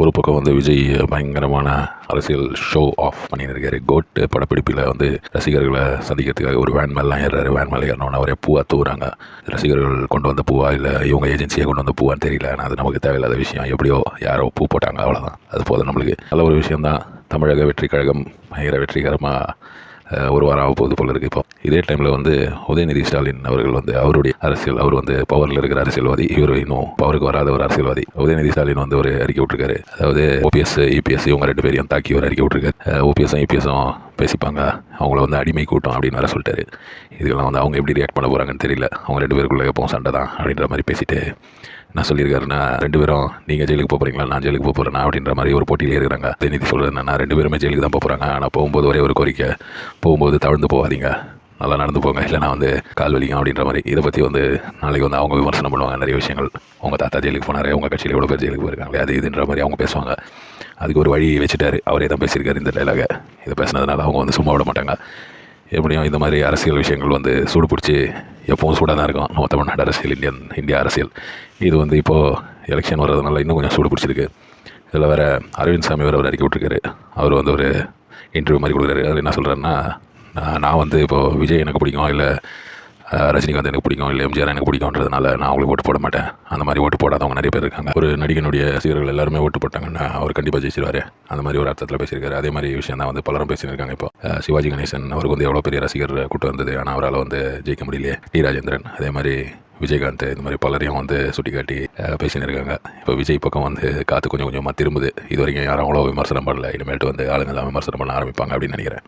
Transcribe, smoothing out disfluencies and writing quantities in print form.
ஒரு பக்கம் வந்து விஜய் பயங்கரமான அரசியல் ஷோ ஆஃப் பண்ணிட்டு இருக்காரு. கோட் படப்பிடிப்பில் வந்து ரசிகர்களை சந்திக்கிறதுக்காக ஒரு வேன் மேலாம் ஏறாரு. வேன் மேலே ஏறினோன்னு அவரே பூவாக தூவுறாங்க. ரசிகர்கள் கொண்டு வந்த பூவா இல்லை இவங்க ஏஜென்சியை கொண்டு வந்த பூவான்னு தெரியல. ஆனால் அது நமக்கு தேவையில்லாத விஷயம். எப்படியோ யாரோ பூ போட்டாங்க, அவ்வளோதான். அது போதும் நம்மளுக்கு. நல்ல ஒரு விஷயந்தான். தமிழக வெற்றி கழகம் பயங்கர வெற்றிகரமாக ஒரு வாரம் ஆக போகுது போல இருக்குது. இப்போ இதே டைமில் வந்து உதயநிதி ஸ்டாலின் அவர்கள் வந்து அவருடைய அரசியல், அவர் வந்து பவரில் இருக்கிற அரசியல்வாதி, இவர் இன்னும் பவருக்கு வராத ஒரு அரசியல்வாதி. உதயநிதி ஸ்டாலின் வந்து ஒரு அறிக்கை விட்டுருக்காரு. அதாவது ஓபிஎஸ் இபிஎஸ் இவங்க 2 பேரையும் தாக்கி ஒரு அறிக்கை விட்டுருக்காரு. ஓபிஎஸும் இபிஎஸும் பேசிப்பாங்க, அவங்கள வந்து அடிமை கூட்டம் அப்படின்னு வேற சொல்லிட்டாரு. இதுக்கெல்லாம் வந்து அவங்க எப்படி ரியாக்ட் பண்ண போகிறாங்கன்னு தெரியல. அவங்க 2 பேருக்குள்ளே எப்பவும் சண்டை தான் அப்படின்ற மாதிரி பேசிட்டு என்ன சொல்லியிருக்காருன்னா, 2 பேரும் நீங்கள் ஜெயிலுக்கு போகிறீங்களா, நான் ஜெயிலுக்கு போகிறேன்னா அப்படின்ற மாதிரி ஒரு போட்டியிலே இருக்கிறாங்க. உதயநிதி சொல்கிறது என்னன்னா, 2 பேருமே ஜெயிலுக்கு தான் போகிறாங்க. ஆனால் போகும்போது ஒரே ஒரு கோரிக்கை, போகும்போது தவிர்த்து போகாதீங்க, நல்லா நடந்து போங்க, இல்லை நான் வந்து கால் வலிக்கும் அப்படின்ற மாதிரி. இதை பற்றி வந்து நாளைக்கு வந்து அவங்க விமர்சனம் பண்ணுவாங்க. நிறைய விஷயங்கள், உங்கள் தாத்தா ஜெயிலுக்கு போனார், உங்கள் கட்சியில் எவ்வளோ பேர் ஜெயிலுக்கு போயிருக்காங்க, அது இதுன்ற மாதிரி அவங்க பேசுவாங்க. அதுக்கு ஒரு வழி வச்சுட்டாரு. அவரே தான் பேசியிருக்காரு இந்த டைலாக. இதை பேசினதுனால அவங்க வந்து சும்மா விட மாட்டாங்க. எப்படியும் இந்த மாதிரி அரசியல் விஷயங்கள் வந்து சூடு பிடிச்சி எப்பவும் சூடாக தான் இருக்கும். நம்ம தமிழ்நாடு அரசியல், இந்தியா அரசியல் இது வந்து இப்போது எலெக்ஷன் வர்றதுனால இன்னும் கொஞ்சம் சூடு பிடிச்சிருக்கு. இதில் வேறு அரவிந்த் சாமி வேறு அறிக்கை விட்டுருக்காரு. அவர் வந்து ஒரு இன்டர்வியூ மாதிரி கொடுக்குறாரு. அதில் என்ன சொல்கிறாருன்னா, நான் வந்து இப்போது விஜய் எனக்கு பிடிக்கும், இல்லை ரஜினிகாந்த் எனக்கு பிடிக்கும், இல்லை எம்ஜிஆர் எனக்கு பிடிக்கும்ன்றதுனால நான் அவங்களுக்கு ஓட்டு போட மாட்டேன். அந்த மாதிரி ஓட்டு போடாதவங்க நிறைய பேர் இருக்காங்க. ஒரு நடிகனுடைய ரசிகர்கள் எல்லாருமே ஓட்டு போட்டாங்கன்னா அவர் கண்டிப்பாக ஜெயிச்சிருவார். அந்த மாதிரி ஒரு அர்த்தத்தில் பேசியிருக்காரு. அதே மாதிரி விஷயம் தான் வந்து பலரும் பேசியிருக்காங்க. இப்போ சிவாஜி கணேசன் அவருக்கு வந்து எவ்வளோ பெரிய ரசிகர் கூட்டம் வந்தது, ஆனால் அவரால் வந்து ஜெயிக்க முடியலையே. டி ராஜேந்திரன், அதே மாதிரி விஜயகாந்த், இந்த மாதிரி பலரையும் வந்து சுட்டி காட்டி பேசின்னு இருக்காங்க. இப்போ விஜய் பக்கம் வந்து காற்று கொஞ்சம் கொஞ்சமாக திரும்புது. இது வரைக்கும் யாரும் அவ்வளோ விமர்சனம் பண்ணல. இனிமேல்ட்டு வந்து ஆளுங்கள்லாம் விமர்சனம் பண்ண ஆரம்பிப்பாங்க அப்படின்னு நினைக்கிறேன்.